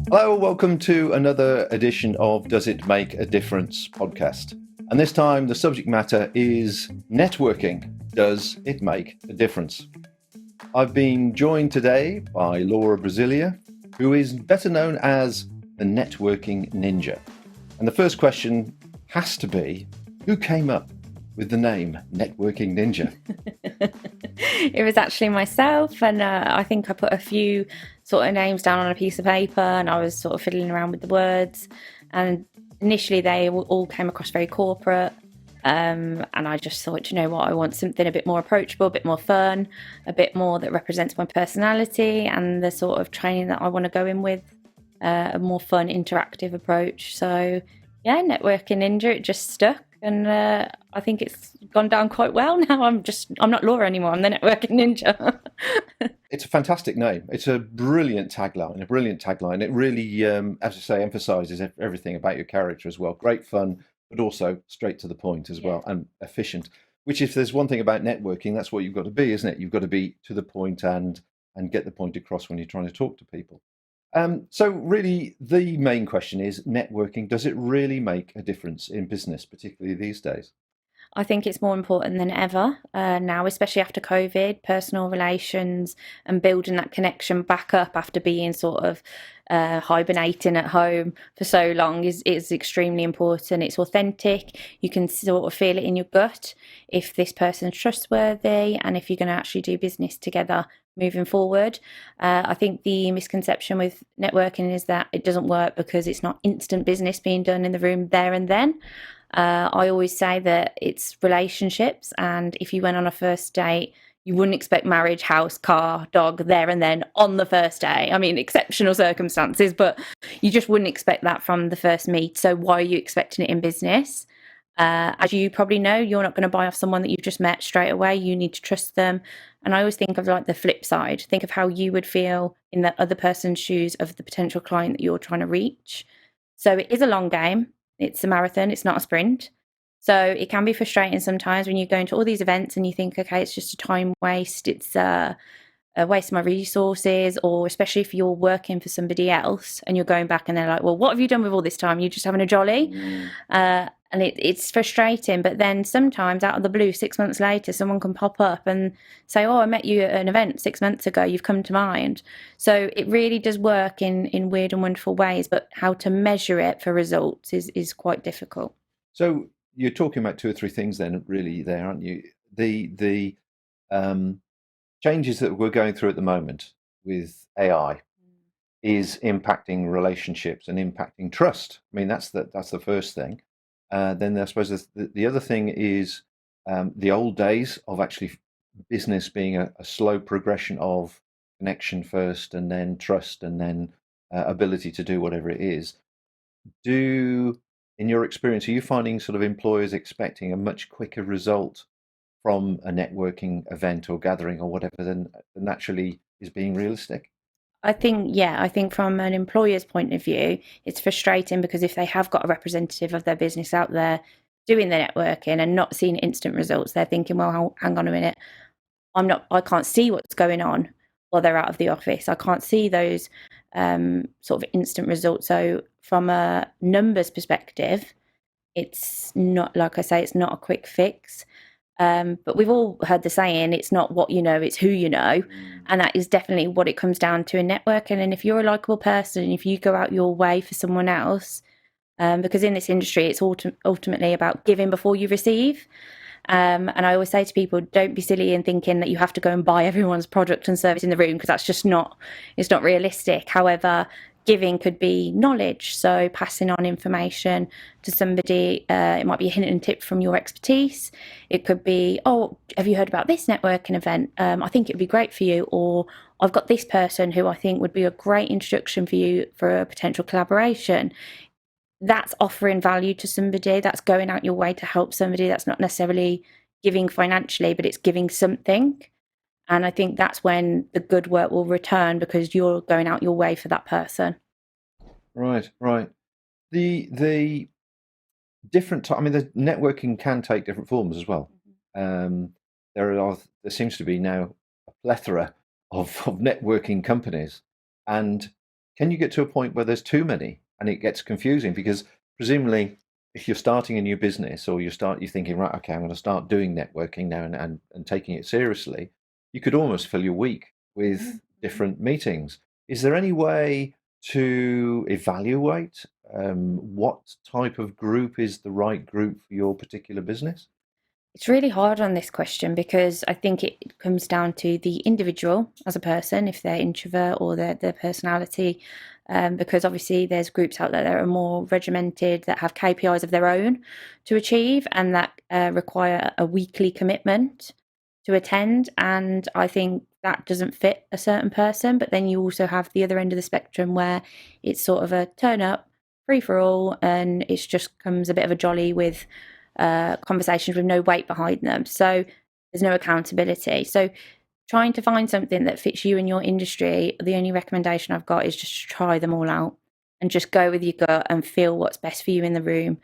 Hello, welcome to another edition of Does It Make a Difference podcast. And this time the subject matter is networking. Does it make a difference? I've been joined today by Laura Bruzulier, who is better known as the networking ninja. And the first question has to be, who came up with the name networking ninja? It was actually myself, and I think I put a few sort of names down on a piece of paper, and I was sort of fiddling around with the words. And initially, they all came across very corporate, and I just thought, you know what, I want something a bit more approachable, a bit more fun, a bit more that represents my personality and the sort of training that I want to go in with, a more fun, interactive approach. So, yeah, networking ninja, it just stuck. And I think it's gone down quite well now. I'm not Laura anymore. I'm the networking ninja. It's a fantastic name. It's a brilliant tagline. It really, as I say, emphasizes everything about your character as well. Great fun, but also straight to the point as well, and efficient. Which, if there's one thing about networking, that's what you've got to be, isn't it? You've got to be to the point and get the point across when you're trying to talk to people. So really, the main question is networking. Does it really make a difference in business, particularly these days? I think it's more important than ever now, especially after COVID. Personal relations and building that connection back up after being sort of hibernating at home for so long is extremely important. It's authentic. You can sort of feel it in your gut if this person's trustworthy and if you're going to actually do business together moving forward. I think the misconception with networking is that it doesn't work because it's not instant business being done in the room there and then. I always say that it's relationships, and if you went on a first date, you wouldn't expect marriage, house, car, dog there and then on the first day. I mean, exceptional circumstances, but you just wouldn't expect that from the first meet. So why are you expecting it in business? As you probably know, you're not going to buy off someone that you've just met straight away. You need to trust them. And I always think of like the flip side. Think of how you would feel in the other person's shoes of the potential client that you're trying to reach. So it is a long game. It's a marathon. It's not a sprint. So it can be frustrating sometimes when you go into all these events and you think, okay, it's just a time waste. It's a waste of my resources, or especially if you're working for somebody else and you're going back and they're like, well, what have you done with all this time? You're just having a jolly. And it's frustrating. But then sometimes out of the blue, 6 months later, someone can pop up and say, oh, I met you at an event 6 months ago. You've come to mind. So it really does work in weird and wonderful ways. But how to measure it for results is quite difficult. So you're talking about two or three things then, really, there, aren't you? The um, changes that we're going through at the moment with AI is impacting relationships and impacting trust. I mean, that's the first thing. Then I suppose the other thing is the old days of actually business being a slow progression of connection first, and then trust, and then ability to do whatever it is. In your experience, are you finding sort of employers expecting a much quicker result from a networking event or gathering or whatever than actually is being realistic? I think from an employer's point of view, it's frustrating because if they have got a representative of their business out there doing the networking and not seeing instant results, they're thinking, well, hang on a minute, I can't see what's going on while they're out of the office. I can't see those sort of instant results. So from a numbers perspective, it's not, like I say, it's not a quick fix. But we've all heard the saying, it's not what you know, it's who you know. And that is definitely what it comes down to in networking. And if you're a likable person, if you go out your way for someone else, because in this industry, it's ultimately about giving before you receive. And I always say to people, don't be silly in thinking that you have to go and buy everyone's product and service in the room, because that's just not, it's not realistic. However, giving could be knowledge. So passing on information to somebody, it might be a hint and tip from your expertise. It could be, oh, have you heard about this networking event? I think it would be great for you. Or I've got this person who I think would be a great introduction for you for a potential collaboration. That's offering value to somebody. That's going out your way to help somebody. That's not necessarily giving financially, but it's giving something. And I think that's when the good work will return, because you're going out your way for that person. Right, right. The I mean, the networking can take different forms as well. Um, there seems to be now a plethora of networking companies, and can you get to a point where there's too many and it gets confusing? Because presumably, if you're starting a new business or you're thinking, right, okay, I'm going to start doing networking now and taking it seriously, you could almost fill your week with different meetings. Is there any way to evaluate what type of group is the right group for your particular business? It's really hard on this question because I think it comes down to the individual as a person, if they're introvert or their personality. Because obviously there's groups out there that are more regimented, that have KPIs of their own to achieve, and that require a weekly commitment to attend. And I think that doesn't fit a certain person. But then you also have the other end of the spectrum where it's sort of a turn up, free for all, and it just comes a bit of a jolly with conversations with no weight behind them. So there's no accountability. So trying to find something that fits you in your industry, the only recommendation I've got is just to try them all out and just go with your gut and feel what's best for you in the room.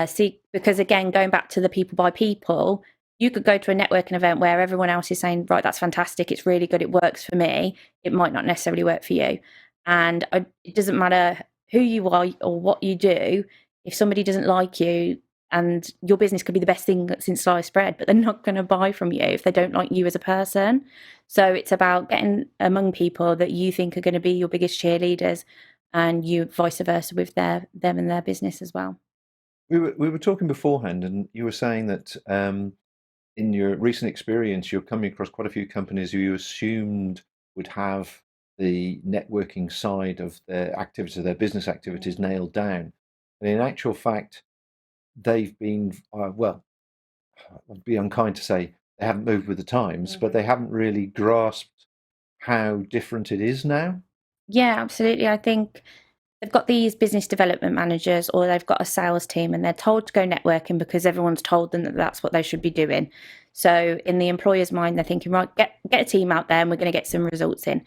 See, because again, going back to the people by people, you could go to a networking event where everyone else is saying, right, that's fantastic, it's really good, it works for me. It might not necessarily work for you. And it doesn't matter who you are or what you do, if somebody doesn't like you, and your business could be the best thing since sliced bread, but they're not going to buy from you if they don't like you as a person. So it's about getting among people that you think are going to be your biggest cheerleaders, and you vice versa with them and their business as well. We were talking beforehand, and you were saying that in your recent experience, you're coming across quite a few companies who you assumed would have the networking side of their activities, their business activities nailed down. And in actual fact, they've been, well, I'd be unkind to say they haven't moved with the times, but they haven't really grasped how different it is now. Yeah, absolutely. I think they've got these business development managers or they've got a sales team and they're told to go networking because everyone's told them that that's what they should be doing. So in the employer's mind, they're thinking, right, get a team out there and we're going to get some results in.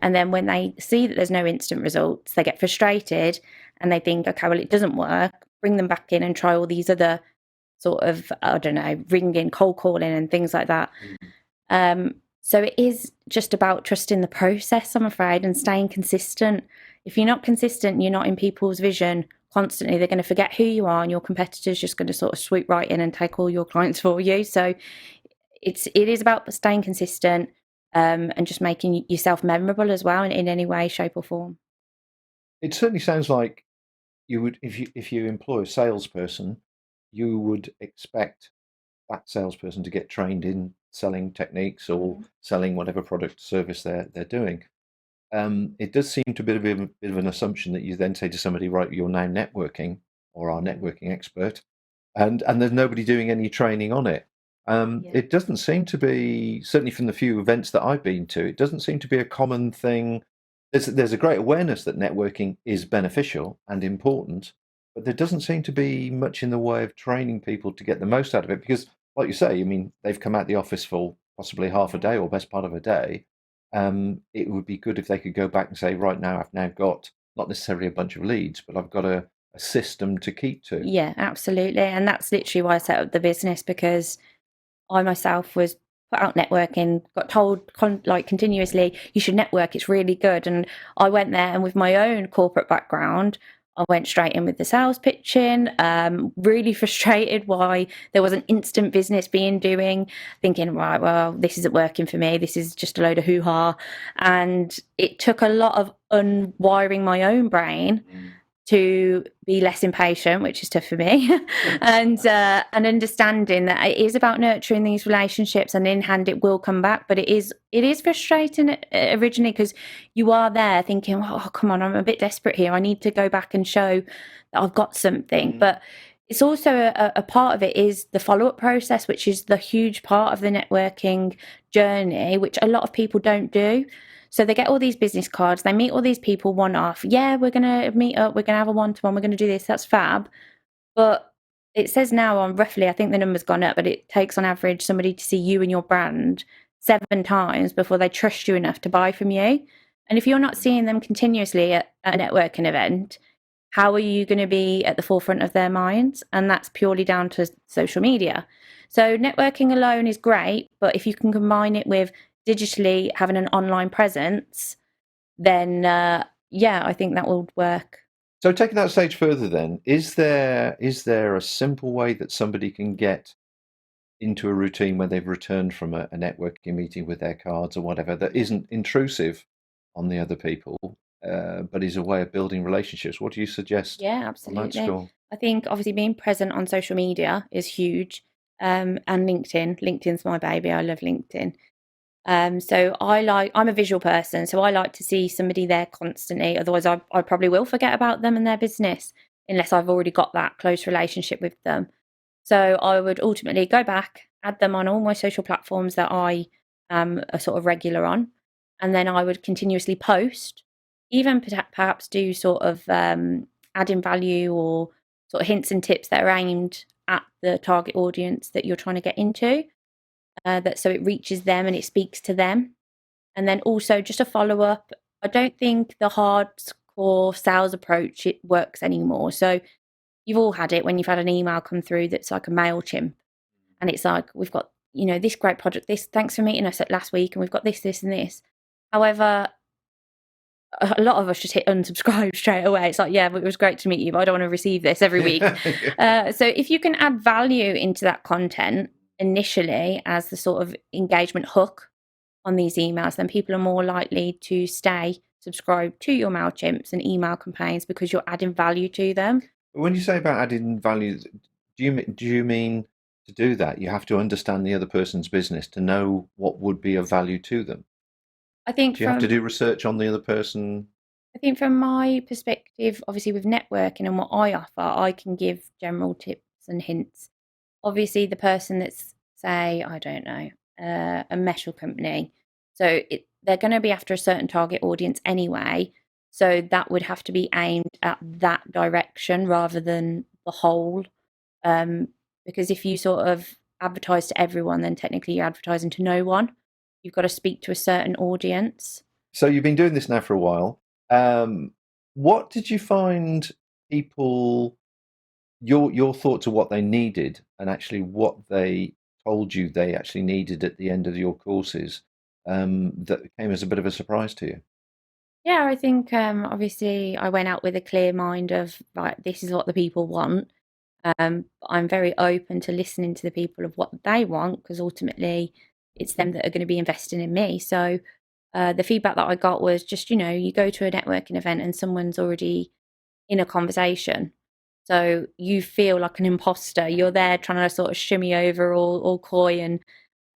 And then when they see that there's no instant results, they get frustrated and they think, okay, well, it doesn't work. Bring them back in and try all these other sort of, I don't know, ringing, cold calling and things like that. So it is just about trusting the process, I'm afraid, and staying consistent. If you're not consistent, you're not in people's vision constantly, they're going to forget who you are and your competitor's just going to sort of swoop right in and take all your clients for you. So it is about staying consistent, and just making yourself memorable as well in any way, shape or form. It certainly sounds like you would, if you employ a salesperson, you would expect that salesperson to get trained in selling techniques or selling whatever product or service they're doing. It does seem to be a bit of an assumption that you then say to somebody, right, you're now networking or our networking expert, and there's nobody doing any training on it. Yeah. It doesn't seem to be, certainly from the few events that I've been to, it doesn't seem to be a common thing. There's a great awareness that networking is beneficial and important, but there doesn't seem to be much in the way of training people to get the most out of it. Because, like you say, I mean, they've come out the office for possibly half a day or best part of a day. It would be good if they could go back and say, right now, I've now got not necessarily a bunch of leads, but I've got a system to keep to. Yeah, absolutely. And that's literally why I set up the business, because I myself was put out networking, got told like continuously, you should network, it's really good. And I went there, and with my own corporate background, I went straight in with the sales pitching, really frustrated why there was an instant business being doing, thinking, right, well, this isn't working for me. This is just a load of hoo-ha. And it took a lot of unwiring my own brain to be less impatient, which is tough for me, and understanding that it is about nurturing these relationships, and in hand it will come back. But it is frustrating originally, because you are there thinking, oh, come on, I'm a bit desperate here. I need to go back and show that I've got something. But it's also a part of it is the follow-up process, which is the huge part of the networking journey, which a lot of people don't do. So they get all these business cards, they meet all these people one off. Yeah, we're going to meet up, we're going to have a one-to-one, we're going to do this, that's fab. But it says now on roughly, I think the number's gone up, but it takes on average somebody to see you and your brand 7 times before they trust you enough to buy from you. And if you're not seeing them continuously at a networking event, how are you going to be at the forefront of their minds? And that's purely down to social media. So networking alone is great, but if you can combine it with digitally having an online presence, then yeah, I think that will work. So taking that stage further, then, is there a simple way that somebody can get into a routine when they've returned from a networking meeting with their cards or whatever that Yeah. isn't intrusive on the other people, but is a way of building relationships? What do you suggest Yeah, on that absolutely. score? I think obviously being present on social media is huge. And LinkedIn. LinkedIn's my baby. I love LinkedIn. So I'm a visual person, so I like to see somebody there constantly. Otherwise, I probably will forget about them and their business unless I've already got that close relationship with them. So I would ultimately go back, add them on all my social platforms that I am a sort of regular on, and then I would continuously post, even perhaps do sort of adding value or sort of hints and tips that are aimed at the target audience that you're trying to get into, that so it reaches them and it speaks to them. And then also just a follow up. I don't think the hardcore sales approach it works anymore. So you've all had it when you've had an email come through that's like a MailChimp, and it's like, we've got, this great project, this, thanks for meeting us at last week, and we've got this, and this. However, a lot of us just hit unsubscribe straight away. It's like, yeah, but it was great to meet you, but I don't want to receive this every week. So if you can add value into that content initially as the sort of engagement hook on these emails, then people are more likely to stay subscribed to your MailChimps and email campaigns because you're adding value to them. When you say about adding value, do you mean to do that you have to understand the other person's business to know what would be of value to them? I think Do you have to from do research on the other person? I think from my perspective, obviously with networking and what I offer, I can give general tips and hints. Obviously, the person that's, say, I don't know, a metal company, so they're going to be after a certain target audience anyway. So that would have to be aimed at that direction rather than the whole. Um, because if you sort of advertise to everyone, then technically you're advertising to no one. You've got to speak to a certain audience. So you've been doing this now for a while. Um, what did you find people your thoughts of what they needed and actually what they told you they actually needed at the end of your courses, that came as a bit of a surprise to you? Yeah, I think obviously I went out with a clear mind of, right, this is what the people want. I'm very open to listening to the people of what they want because ultimately it's them that are going to be investing in me. So the feedback that I got was just, you go to a networking event and someone's already in a conversation. So you feel like an imposter. You're there trying to sort of shimmy over all coy and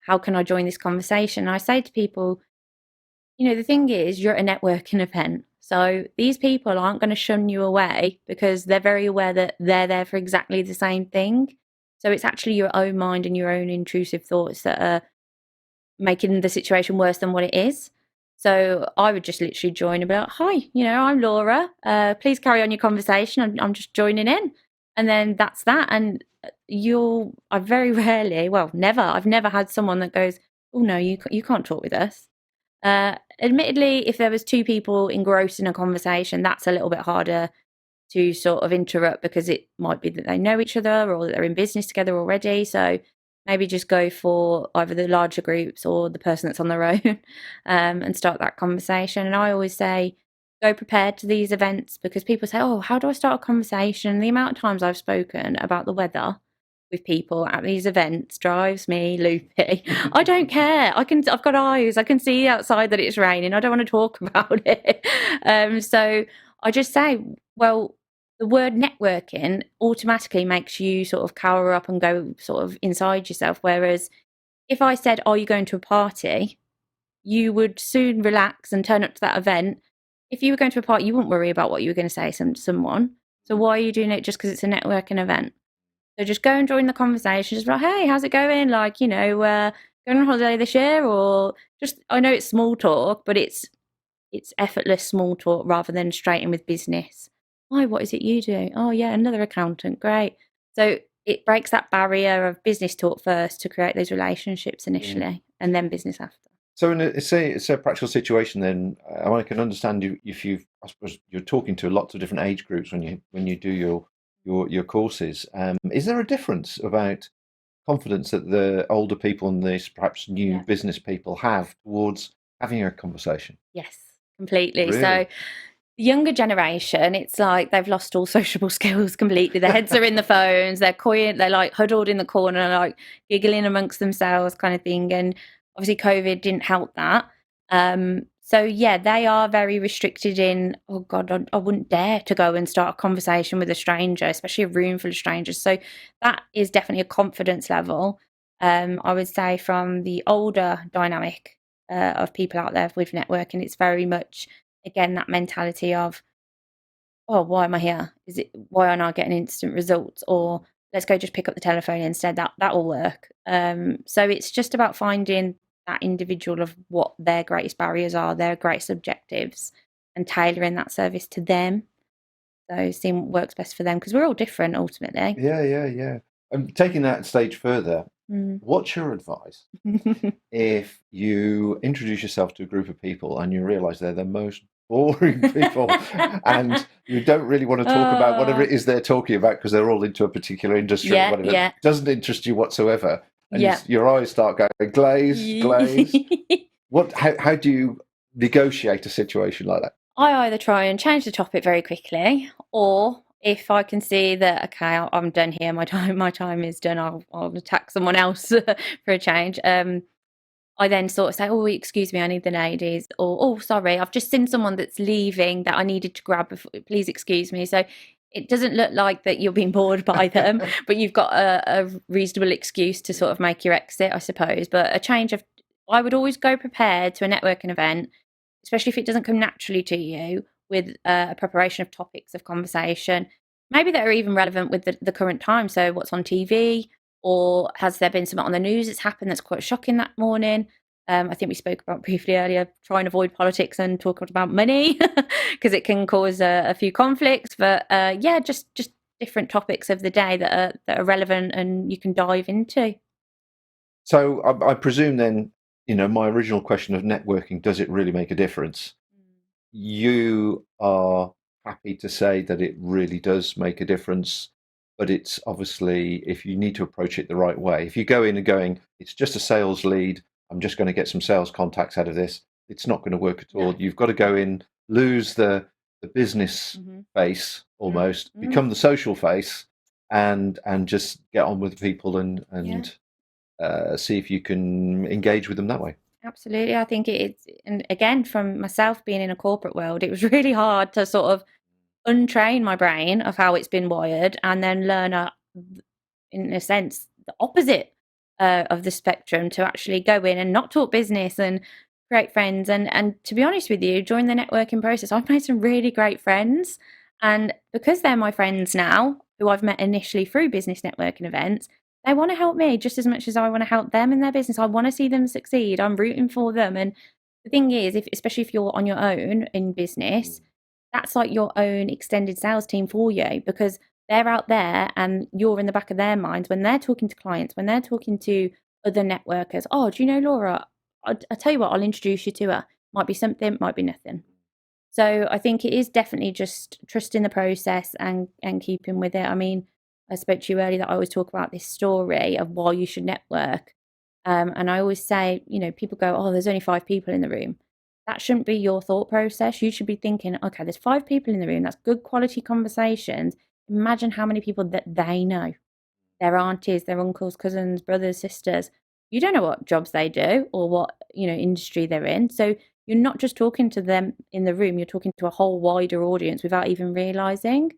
how can I join this conversation? And I say to people, the thing is, you're at a networking event. So these people aren't going to shun you away because they're very aware that they're there for exactly the same thing. So it's actually your own mind and your own intrusive thoughts that are making the situation worse than what it is. So I would just literally join and be like, hi, I'm Laura. Please carry on your conversation. I'm just joining in. And then that's that. And I very rarely, well, never, I've never had someone that goes, oh, no, you can't talk with us. Admittedly, if there was two people engrossed in a conversation, that's a little bit harder to sort of interrupt because it might be that they know each other or that they're in business together already. So maybe just go for either the larger groups or the person that's on their own, and start that conversation. And I always say, go prepared to these events because people say, oh, how do I start a conversation? The amount of times I've spoken about the weather with people at these events drives me loopy. I don't care. I've got eyes. I can see outside that it's raining. I don't want to talk about it. So I just say, well, the word networking automatically makes you sort of cower up and go sort of inside yourself. Whereas if I said, "Are you going to a party?" you would soon relax and turn up to that event. If you were going to a party, you wouldn't worry about what you were going to say to someone. So why are you doing it just because it's a networking event? So just go and join the conversation. Just like, hey, how's it going? Like, going on holiday this year, or just, I know it's small talk, but it's effortless small talk rather than straight in with business. Why? What is it you do? Oh yeah, another accountant. Great. So it breaks that barrier of business talk first to create those relationships Mm. initially, and then business after. So, in say it's a practical situation, then I can understand you if I suppose you're talking to lots of different age groups when you do your courses. Is there a difference about confidence that the older people and these perhaps new Yeah. business people have towards having a conversation? Yes, completely. So Really? The younger generation, it's like they've lost all sociable skills completely. Their heads are in the phones, they're like huddled in the corner, like giggling amongst themselves kind of thing. And obviously COVID didn't help that. So yeah, they are very restricted in, oh God, I wouldn't dare to go and start a conversation with a stranger, especially a room full of strangers. So that is definitely a confidence level. I would say from the older dynamic of people out there with networking, it's very much, again, that mentality of, oh, why am I here? Is it, why aren't I getting instant results? Or let's go just pick up the telephone instead. That will work. So it's just about finding that individual of what their greatest barriers are, their greatest objectives, and tailoring that service to them. So seeing what works best for them, because we're all different ultimately. Yeah. And taking that stage further, what's your advice if you introduce yourself to a group of people and you realise they're the most boring people and you don't really want to talk about whatever it is they're talking about because they're all into a particular industry or whatever, it doesn't interest you whatsoever, and your eyes start going glaze. How do you negotiate a situation like that? I either try and change the topic very quickly, or if I can see that, okay, I'm done here, my time is done, I'll attack someone else for a change. I then sort of say, oh, excuse me, I need the ladies, or oh, sorry, I've just seen someone that's leaving that I needed to grab, please excuse me. So it doesn't look like that you're being bored by them, but you've got a reasonable excuse to sort of make your exit, I suppose. But I would always go prepared to a networking event, especially if it doesn't come naturally to you, with a preparation of topics of conversation, maybe that are even relevant with the current time. So what's on TV, or has there been something on the news that's happened that's quite shocking that morning? I think we spoke about briefly earlier, try and avoid politics and talk about money because it can cause a few conflicts. But yeah, just different topics of the day that are relevant and you can dive into. So I presume then, my original question of networking, does it really make a difference? You are happy to say that it really does make a difference, but it's obviously, if you need to approach it the right way, if you go in and going, it's just a sales lead, I'm just going to get some sales contacts out of this, it's not going to work at all. You've got to go in, lose the business face almost, become the social face, and just get on with people and see if you can engage with them that way. Absolutely. I think it's, and again, from myself being in a corporate world, it was really hard to sort of untrain my brain of how it's been wired and then learn, in a sense, the opposite of the spectrum, to actually go in and not talk business and create friends. And to be honest with you, during the networking process, I've made some really great friends. And because they're my friends now, who I've met initially through business networking events, they want to help me just as much as I want to help them in their business. I want to see them succeed. I'm rooting for them. And the thing is, especially if you're on your own in business, that's like your own extended sales team for you, because they're out there and you're in the back of their minds when they're talking to clients, when they're talking to other networkers. Oh, do you know Laura? I'll tell you what, I'll introduce you to her. Might be something, might be nothing. So I think it is definitely just trusting the process and keeping with it. I mean, I spoke to you earlier that I always talk about this story of why you should network. And I always say, people go, oh, there's only 5 people in the room. That shouldn't be your thought process. You should be thinking, okay, there's 5 people in the room. That's good quality conversations. Imagine how many people that they know, their aunties, their uncles, cousins, brothers, sisters. You don't know what jobs they do or what, industry they're in. So you're not just talking to them in the room, you're talking to a whole wider audience without even realizing.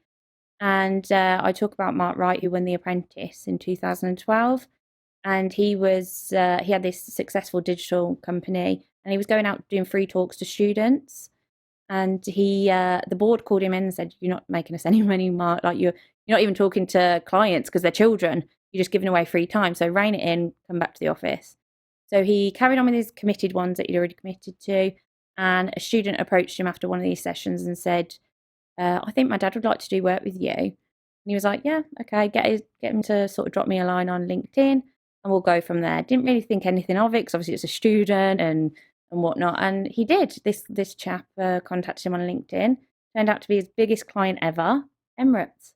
And I talk about Mark Wright, who won The Apprentice in 2012. And he had this successful digital company, and he was going out doing free talks to students. And the board called him in and said, "You're not making us any money, Mark. Like you're not even talking to clients because they're children. You're just giving away free time. So rein it in. Come back to the office." So he carried on with his committed ones that he'd already committed to. And a student approached him after one of these sessions and said, "I think my dad would like to do work with you." And he was like, "Yeah, okay. Get him to sort of drop me a line on LinkedIn, and we'll go from there." Didn't really think anything of it because obviously it's a student and whatnot. And he did. This chap contacted him on LinkedIn. Turned out to be his biggest client ever, Emirates.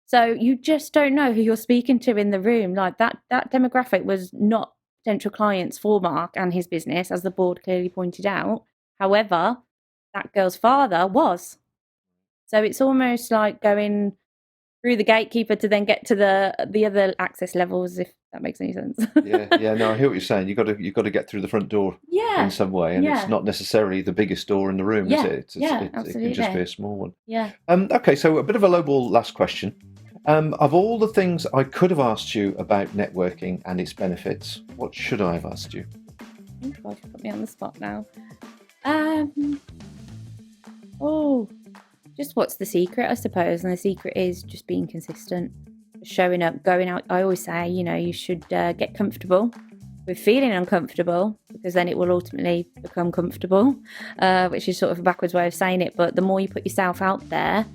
So you just don't know who you're speaking to in the room. Like that demographic was not potential clients for Mark and his business, as the board clearly pointed out. However, that girl's father was. So it's almost like going through the gatekeeper to then get to the other access levels, if that makes any sense. Yeah. No, I hear what you're saying. You've got to get through the front door in some way, and it's not necessarily the biggest door in the room, is it? It can just be a small one. Yeah. Okay, so a bit of a lowball last question. Of all the things I could have asked you about networking and its benefits, what should I have asked you? Oh God, you put me on the spot now. Just what's the secret, I suppose, and the secret is just being consistent, showing up, going out. I always say, you should get comfortable with feeling uncomfortable, because then it will ultimately become comfortable, which is sort of a backwards way of saying it. But the more you put yourself out there,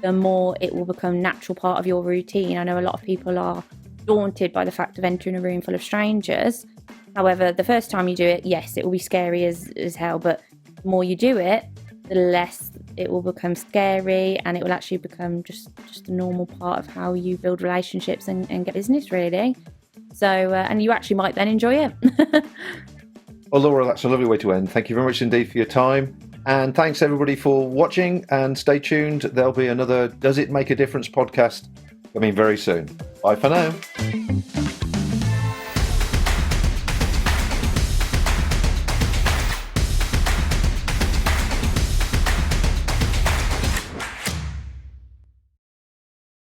the more it will become a natural part of your routine. I know a lot of people are daunted by the fact of entering a room full of strangers. However, the first time you do it, yes, it will be scary as hell, but the more you do it, the less it will become scary, and it will actually become just a normal part of how you build relationships and get business, really. So, and you actually might then enjoy it. Well, Laura, that's a lovely way to end. Thank you very much indeed for your time. And thanks everybody for watching, and stay tuned. There'll be another Does It Make a Difference podcast coming very soon. Bye for now.